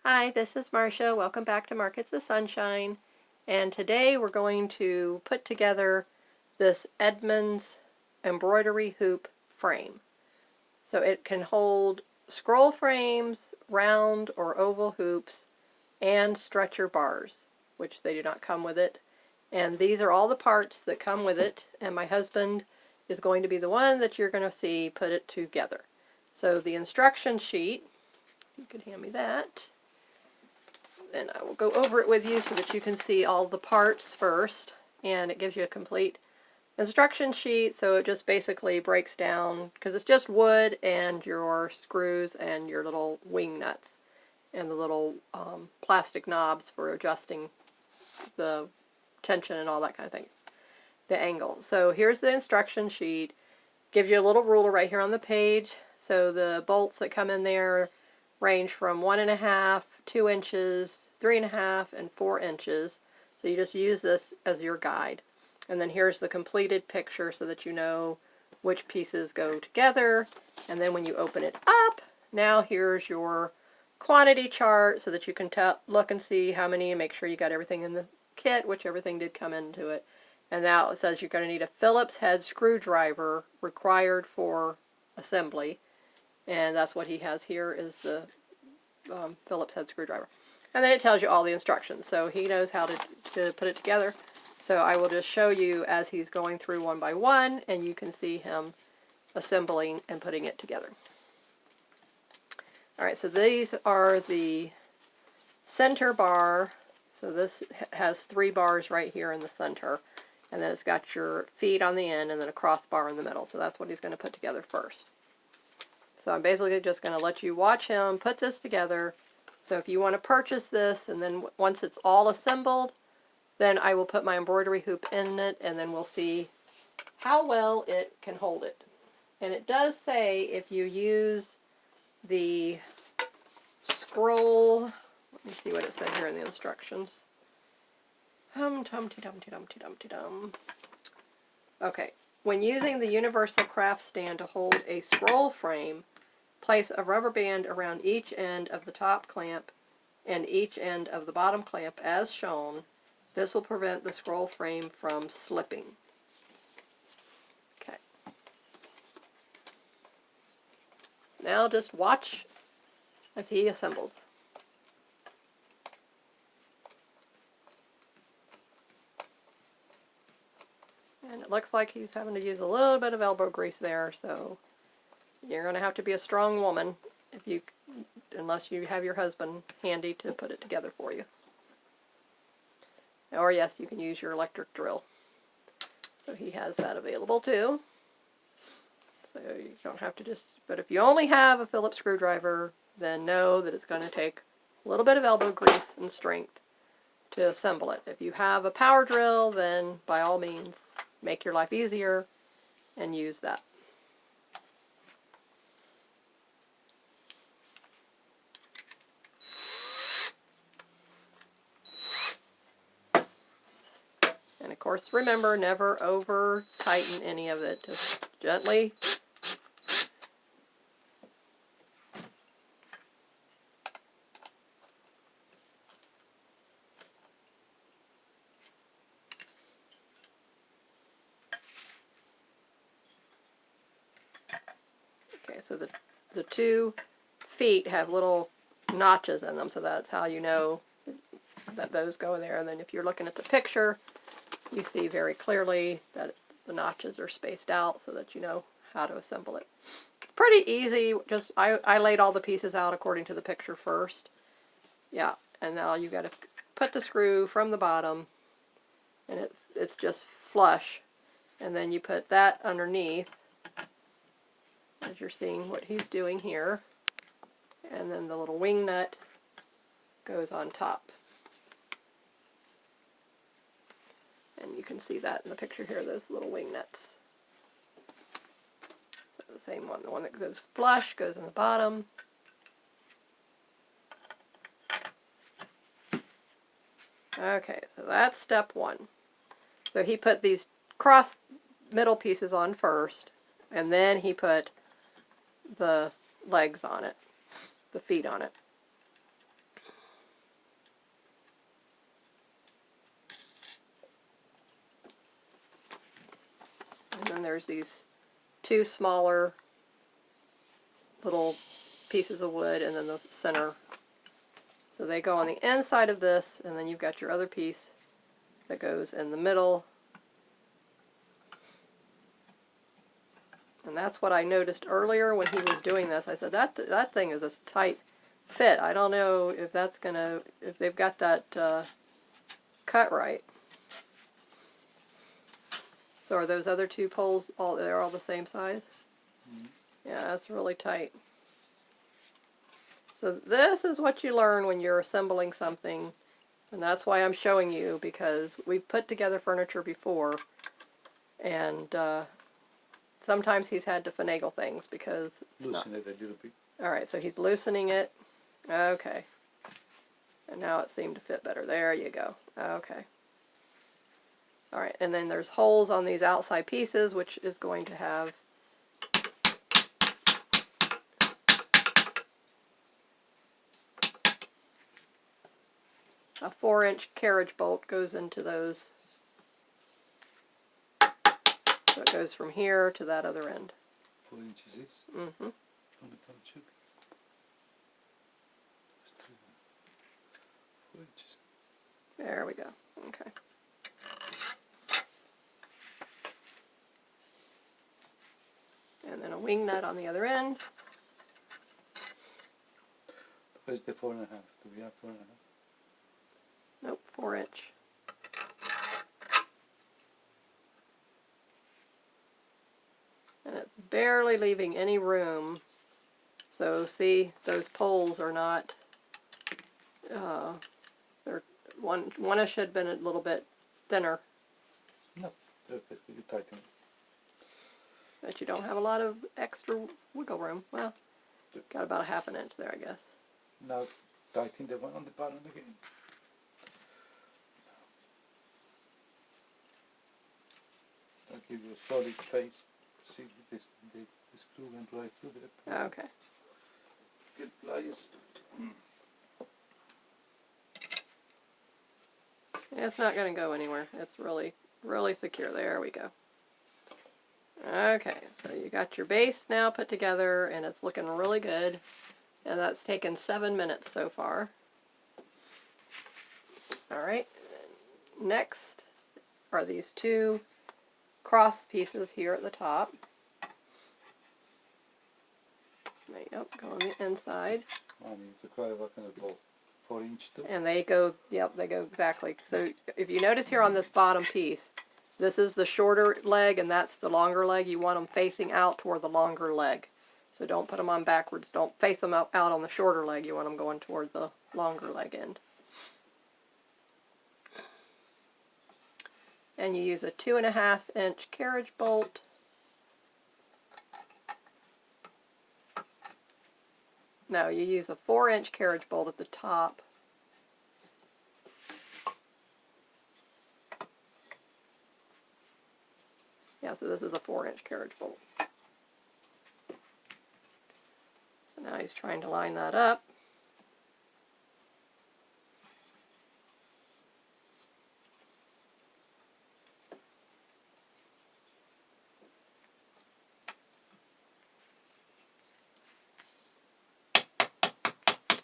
Hi, this is Marsha. Welcome back to Markets of Sunshine. And today we're going to put together this Edmunds embroidery hoop frame. So it can hold scroll frames, round or oval hoops, and stretcher bars, which they do not come with it. And these are all the parts that come with it, and my husband is going to be the one that you're going to see put it together. So the instruction sheet, you can hand me that. And I will go over it with you so that you can see all the parts first, and it gives you a complete instruction sheet. So it just basically breaks down, because it's just wood and your screws and your little wing nuts and the little plastic knobs for adjusting the tension and all that kind of thing, the angle. So here's the instruction sheet. Gives you a little ruler right here on the page. So the bolts that come in there range from 1.5, 2 inches, 3.5, and 4 inches. So you just use this as your guide. And then here's the completed picture so that you know which pieces go together. And then when you open it up, now here's your quantity chart so that you can look and see how many and make sure you got everything in the kit, which everything did come into it. And now it says you're going to need a Phillips head screwdriver required for assembly. And that's what he has here is the Phillips head screwdriver. And then it tells you all the instructions. So he knows how to put it together. So I will just show you as he's going through one by one, and you can see him assembling and putting it together. Alright, so these are the center bar. So this has 3 bars right here in the center. And then it's got your feet on the end and then a crossbar in the middle. So that's what he's going to put together first. So I'm basically just going to let you watch him put this together. So if you want to purchase this, and then once it's all assembled, then I will put my embroidery hoop in it, and then we'll see how well it can hold it. And it does say if you use the scroll, let me see what it said here in the instructions. Okay, when using the universal craft stand to hold a scroll frame, place a rubber band around each end of the top clamp and each end of the bottom clamp as shown. This will prevent the scroll frame from slipping. Okay. So now just watch as he assembles. And it looks like he's having to use a little bit of elbow grease there, so you're going to have to be a strong woman unless you have your husband handy to put it together for you. Or yes, you can use your electric drill. So he has that available too. So you don't have to but if you only have a Phillips screwdriver, then know that it's going to take a little bit of elbow grease and strength to assemble it. If you have a power drill, then by all means, make your life easier and use that. And of course, remember, never over tighten any of it. Just gently. Okay, so the 2 feet have little notches in them, so that's how you know that those go there. And then if you're looking at the picture, you see very clearly that the notches are spaced out so that you know how to assemble it. It's pretty easy. Just I laid all the pieces out according to the picture first. Yeah, and now you got to put the screw from the bottom, and it's just flush, and then you put that underneath, as you're seeing what he's doing here, and then the little wing nut goes on top. And you can see that in the picture here, those little wing nuts. So the same one, the one that goes flush goes in the bottom. Okay, so that's step 1. So he put these cross middle pieces on first, and then he put the legs on it, the feet on it. and there's these two smaller little pieces of wood, and then the center. So they go on the inside of this, and then you've got your other piece that goes in the middle. And that's what I noticed earlier when he was doing this. I said, that thing is a tight fit. I don't know if that's gonna, if they've got that cut right. So are those other two poles they're all the same size? Mm-hmm. Yeah, that's really tight. So this is what you learn when you're assembling something, and that's why I'm showing you, because we've put together furniture before, and sometimes he's had to finagle things because it's loosen it a little bit. Alright, so he's loosening it. Okay. And now it seemed to fit better. There you go. Okay. Alright, and then there's holes on these outside pieces, which is going to have a 4-inch carriage bolt goes into those. So it goes from here to that other end. 4 inches is? Mm-hmm. 4 inches. There we go. Okay. And then a wing nut on the other end. Where's the 4.5? Do we have 4.5? Nope, 4-inch. And it's barely leaving any room. So see, those poles are not, they're one should have been a little bit thinner. No, you tighten it. But you don't have a lot of extra wiggle room. Well, got about a 1/2 inch there, I guess. Now tighten the one on the bottom again. I'll give you a solid face. See this screw went right through there. Okay. Good pliers. It's not going to go anywhere. It's really, really secure. There we go. Okay, so you got your base now put together, and it's looking really good. And that's taken 7 minutes so far. Alright, next are these two cross pieces here at the top. Yep, go on the inside. I mean, to try what kind of bolt? 4-inch too? And they go, yep, they go exactly. So if you notice here on this bottom piece, this is the shorter leg and that's the longer leg. You want them facing out toward the longer leg. So don't put them on backwards. Don't face them out on the shorter leg. You want them going toward the longer leg end. And you use a 2.5-inch carriage bolt. No, you use a 4-inch carriage bolt at the top. Yeah, so this is a 4-inch carriage bolt. So now he's trying to line that up.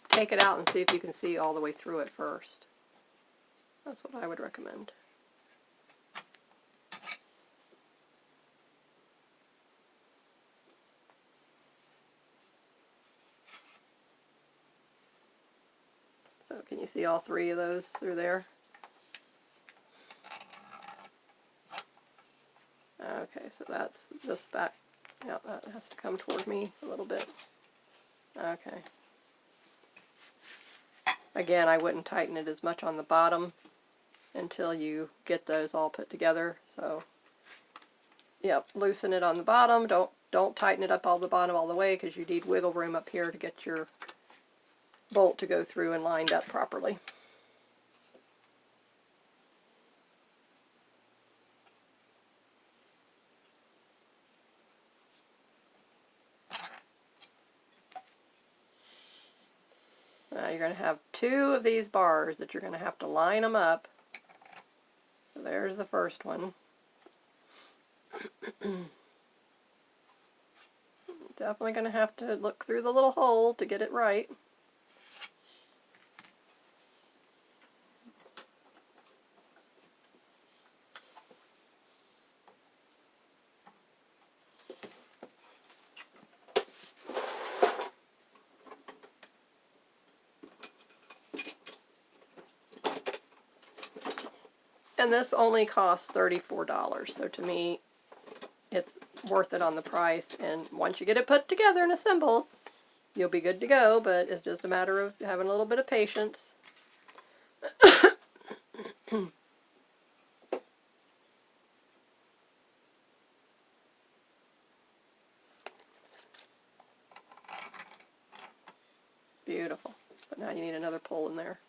Take it out and see if you can see all the way through it first. That's what I would recommend. So can you see all 3 of those through there? Okay, so that's this back. Yeah, that has to come toward me a little bit. Okay. Again, I wouldn't tighten it as much on the bottom until you get those all put together. So, yep, loosen it on the bottom. Don't tighten it up all the bottom all the way because you need wiggle room up here to get your bolt to go through and lined up properly. Now you're going to have 2 of these bars that you're going to have to line them up. So there's the first one. Definitely going to have to look through the little hole to get it right. And this only costs $34, so to me, it's worth it on the price. And once you get it put together and assembled, you'll be good to go, but it's just a matter of having a little bit of patience. Beautiful. But now you need another pole in there.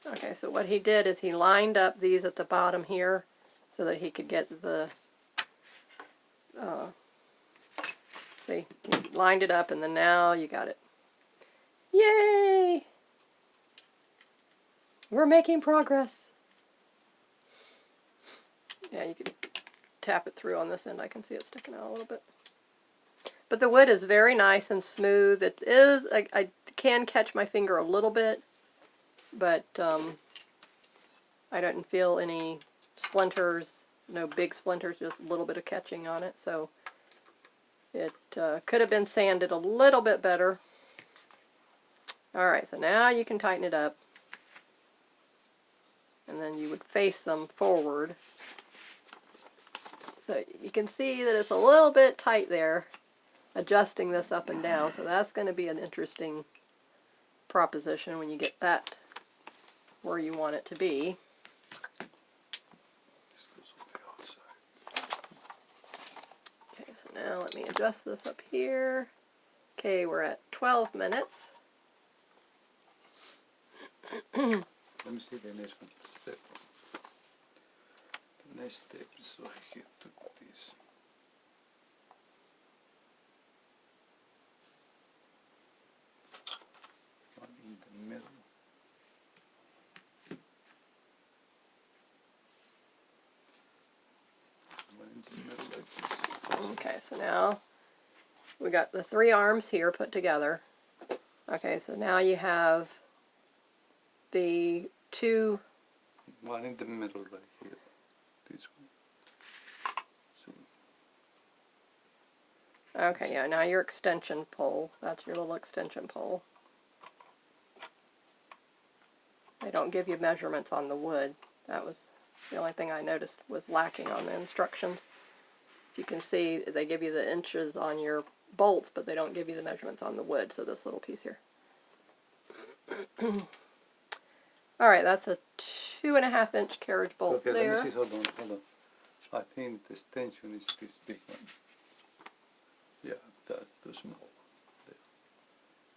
Okay, so what he did is he lined up these at the bottom here so that he could get the, see, he lined it up and then now you got it. Yay! We're making progress. Yeah, you can tap it through on this end. I can see it sticking out a little bit. But the wood is very nice and smooth. It is, I can catch my finger a little bit, but I didn't feel any splinters, no big splinters, just a little bit of catching on it. So it could have been sanded a little bit better. Alright, so now you can tighten it up. And then you would face them forward. So you can see that it's a little bit tight there, adjusting this up and down. So that's going to be an interesting proposition when you get that where you want it to be. Okay, so now let me adjust this up here. Okay, we're at 12 minutes. Let me see the next one. Step. The next step is so I get to this. One in the middle. One in the middle like this. Okay, so now we got the 3 arms here put together. Okay, so now you have the 2. One in the middle right here. This one. See. Okay, yeah, now your extension pole. That's your little extension pole. They don't give you measurements on the wood. That was the only thing I noticed was lacking on the instructions. You can see they give you the inches on your bolts, but they don't give you the measurements on the wood, so this little piece here. Alright, that's a 2.5 inch carriage bolt Okay, there. let me see, hold on. I think the extension is this big one. Yeah, that's too small. There.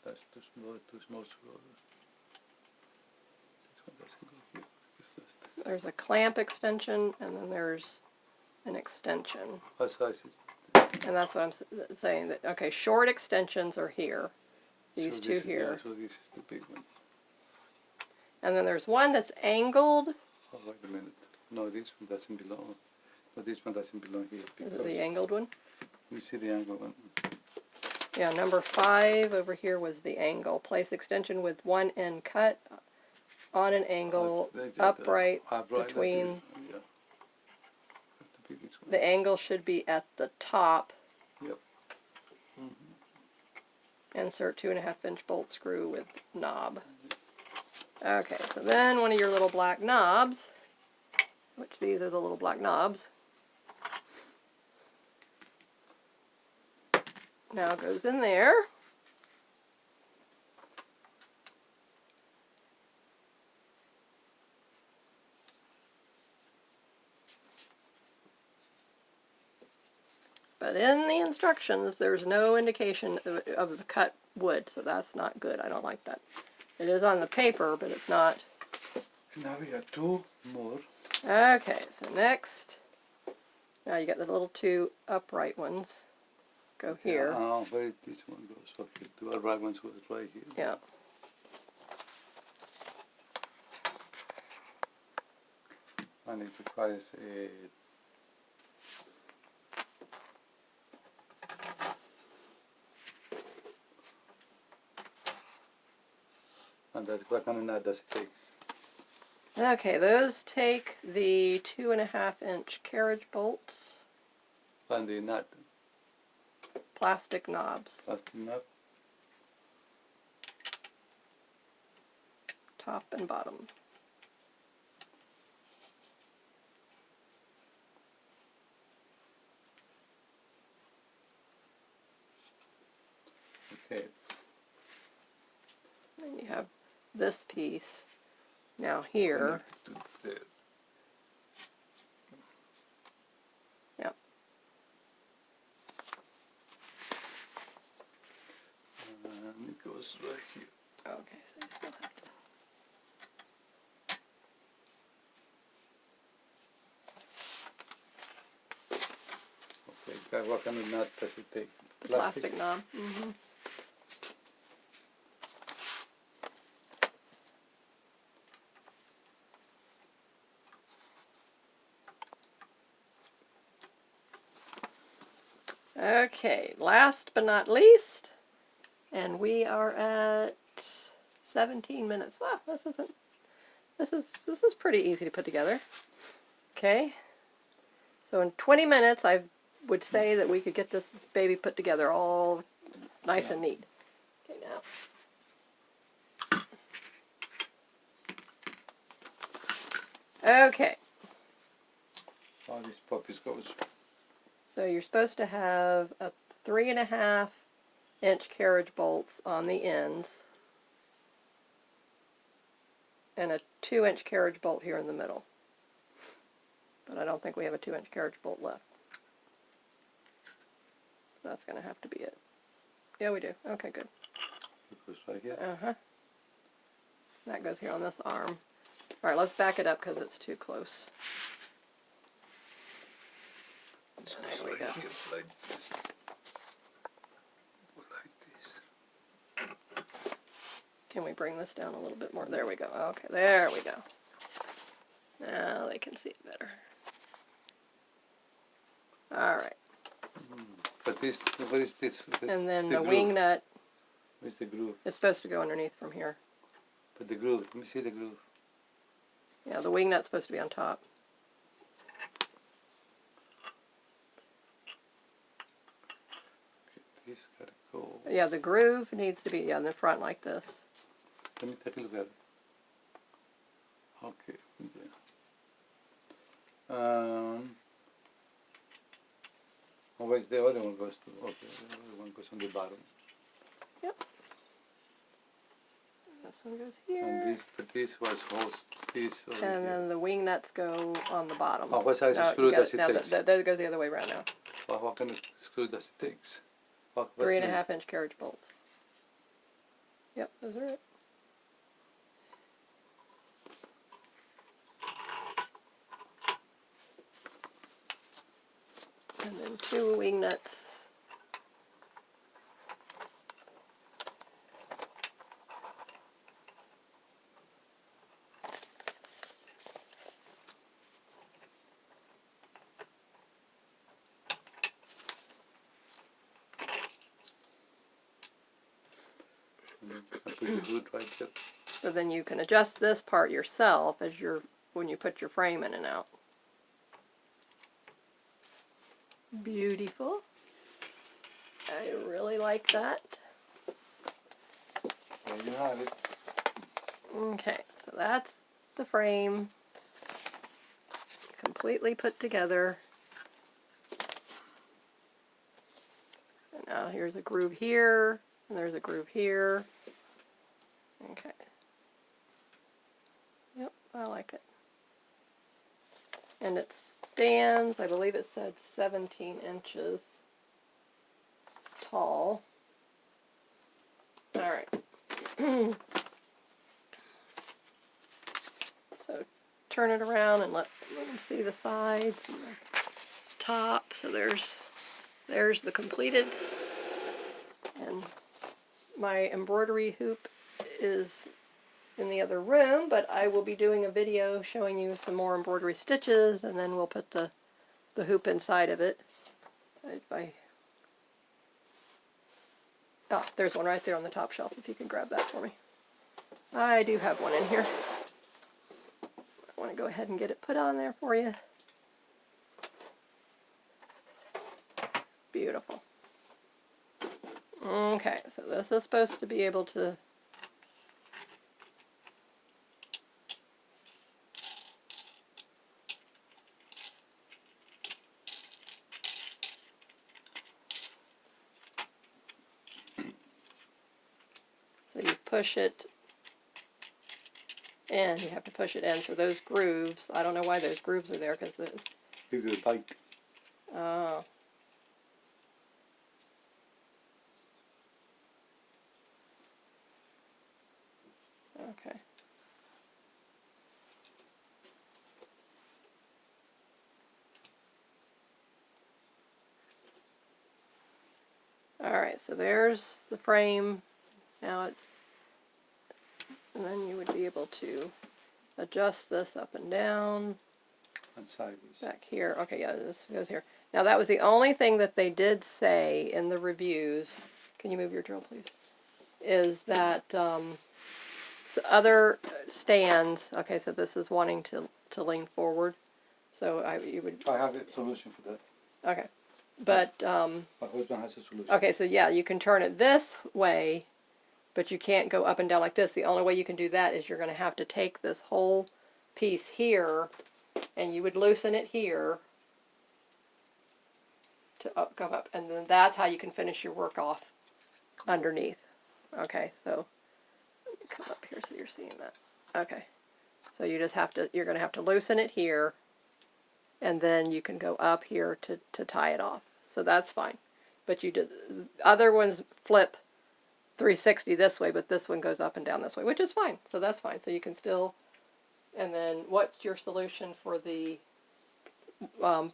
That's too small so this one doesn't go here. There's a clamp extension, and then there's an extension. What size is And that's what I'm saying. That okay, short extensions are here. These so two here. Yeah, so this is the big one. And then there's one that's angled. Oh, wait a minute. No, this one doesn't belong. No, this one doesn't belong here. Is it the angled one? Let me see the angle one. Yeah, number 5 over here was the angle. Place extension with one end cut on an angle upright between. Like yeah. Have to be this one. The angle should be at the top. Yep. Insert 2.5 inch bolt screw with knob. Okay, so then one of your little black knobs, which these are the little black knobs, now goes in there. But in the instructions, there's no indication of the cut wood, so that's not good. I don't like that. It is on the paper, but it's not. Now we got 2 more. Okay, so next, now you got the little 2 upright ones. Go here. Yeah, where this one goes up here. 2 upright ones goes right here. Yeah. And it requires a and that's what kind of knot does it take? Okay, those take the 2.5-inch carriage bolts, And the knot, plastic knobs, plastic knot. top and bottom. Okay. And you have this piece. Now here, yep. And it goes right here. Okay, so you still have to. Okay, what kind of knot does it take? The plastic knob. Mm-hmm. Okay, last but not least, and we are at 17 minutes. Wow, this is pretty easy to put together. Okay, so in 20 minutes, I would say that we could get this baby put together all nice and neat. Okay, now. Okay. How these puppies goes. So you're supposed to have a 3.5-inch carriage bolts on the ends and a 2-inch carriage bolt here in the middle. But I don't think we have a 2-inch carriage bolt left. So that's going to have to be it. Yeah, we do. Okay, good. It goes right here. Uh-huh. That goes here on this arm. All right, let's back it up because it's too close. This There goes we right go. here, like this. Like this. Can we bring this down a little bit more? There we go. Okay, there we go. Now they can see it better. All right. But this, what is this? And then the groove. wing nut Where's the groove? is supposed to go underneath from here. But the groove, let me see the groove. Yeah, the wing nut's supposed to be on top. Okay, this gotta go. Yeah, the groove needs to be in the front like this. Let me take a look at it. Okay, yeah. Oh, where's the other one goes to? Okay, the other one goes on the bottom. Yep. This one goes here. And this was host this over And here. then the wing nuts go on the bottom. Oh, what size No, screw you does it now take? that goes the other way around now. What kind of screw does it take? 3.5-inch carriage bolts. Yep, those are it. And then 2 wing nuts. I put the hood right there. So then you can adjust this part yourself as when you put your frame in and out. Beautiful. I really like that. There you have it. Okay, so that's the frame completely put together. And now here's a groove here, and there's a groove here. Okay. Yep, I like it. And it stands, I believe it said 17 inches. tall. All right. So turn it around and let them see the sides and the top. So there's the completed. And my embroidery hoop is in the other room, but I will be doing a video showing you some more embroidery stitches, and then we'll put the hoop inside of it. Oh, there's one right there on the top shelf, if you can grab that for me. I do have one in here. I want to go ahead and get it put on there for you. Beautiful. Okay, so this is supposed to be able to so you push it in, you have to push it in, so those grooves, I don't know why those grooves are there, because this. Bigger tight. Oh. Okay. Alright, so there's the frame. Now and then you would be able to adjust this up and down. And sideways. Back here. Okay, yeah, this goes here. Now that was the only thing that they did say in the reviews. Can you move your drill, please? Is that other stands. Okay, so this is wanting to lean forward. So you would. I have a solution for that. Okay, but My husband has a solution. okay, so yeah, you can turn it this way, but you can't go up and down like this. The only way you can do that is you're going to have to take this whole piece here, and you would loosen it here to come up, and then that's how you can finish your work off underneath. Okay, so let me come up here so you're seeing that. Okay, so you just have to, you're going to have to loosen it here, and then you can go up here to tie it off. So that's fine. But you did, other ones flip 360 this way, but this one goes up and down this way, which is fine. So that's fine. So you can still, and then what's your solution for the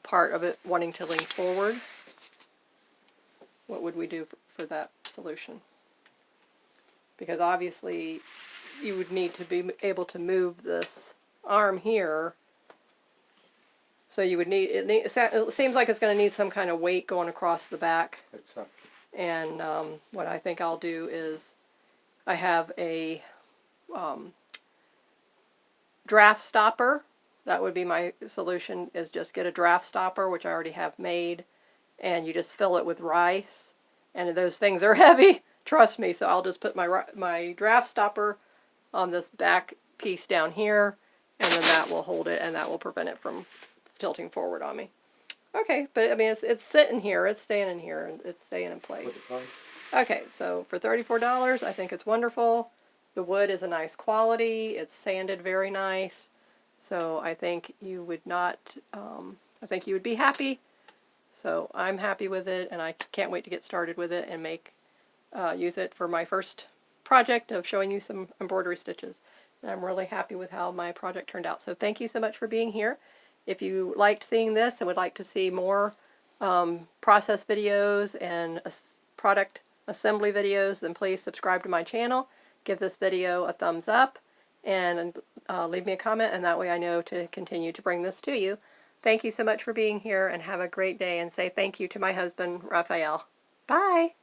part of it wanting to lean forward? What would we do for that solution? Because obviously you would need to be able to move this arm here. So you would need, it seems like it's going to need some kind of weight going across the back. Exactly. And what I think I'll do is I have a draft stopper. That would be my solution, is just get a draft stopper, which I already have made, and you just fill it with rice. And those things are heavy, trust me. So I'll just put my draft stopper on this back piece down here, and then that will hold it, and that will prevent it from tilting forward on me. Okay, but I mean, it's sitting here, it's staying in here, and it's staying in place. What's the price? Okay, so for $34, I think it's wonderful. The wood is a nice quality. It's sanded very nice. So I think you would not, I think you would be happy. So I'm happy with it, and I can't wait to get started with it and use it for my first project of showing you some embroidery stitches. And I'm really happy with how my project turned out. So thank you so much for being here. If you liked seeing this and would like to see more process videos and product assembly videos, then please subscribe to my channel. Give this video a thumbs up, and leave me a comment, and that way I know to continue to bring this to you. Thank you so much for being here, and have a great day, and say thank you to my husband, Raphael. Bye!